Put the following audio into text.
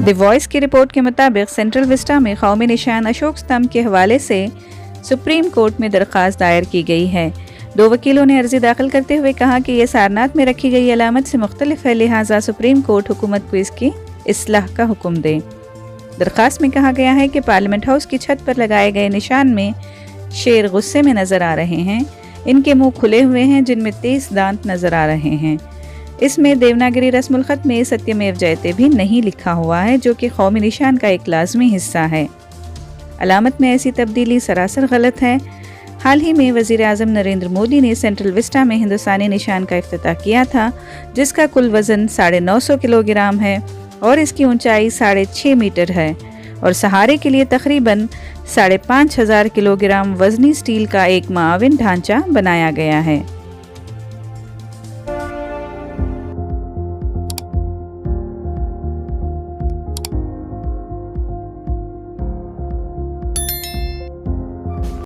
The voice की report के मुताबिक सेंट्रल विस्टा में कौमी निशान अशोक स्तंभ के हवाले से सुप्रीम कोर्ट में दरख्वास्त दायर की गई है। 2 वकीलों ने अर्जी दाखिल करते हुए कहा कि यह सारनाथ में रखी गई अलामत से मुख्तलिफ है, लिहाजा सुप्रीम कोर्ट हुकूमत को इसकी इस्लाह का हुक्म दे। दरख्वास्त में कहा गया है कि पार्लियामेंट हाउस की छत पर लगाए गए निशान में शेर गुस्से में नजर आ रहे हैं। इनके मुंह खुले हुए हैं जिनमें 23 दांत नजर आ रहे हैं। इसमें देवनागरी रस्मुल खत में सत्यमेव जयते भी नहीं लिखा हुआ है, जो कि कौमी निशान का एक लाजमी हिस्सा है। अलामत में ऐसी तब्दीली सरासर गलत है। हाल ही में वज़ीर आज़म नरेंद्र मोदी ने सेंट्रल विस्टा में हिंदुस्तानी निशान का इफ्तिताह किया था, जिसका कुल वज़न 950 किलोग्राम है और इसकी ऊंचाई 6.5 मीटर है और सहारे के लिए तकरीबन 5,500 किलोग्राम वज़नी स्टील का एक मुआविन ढांचा बनाया गया है।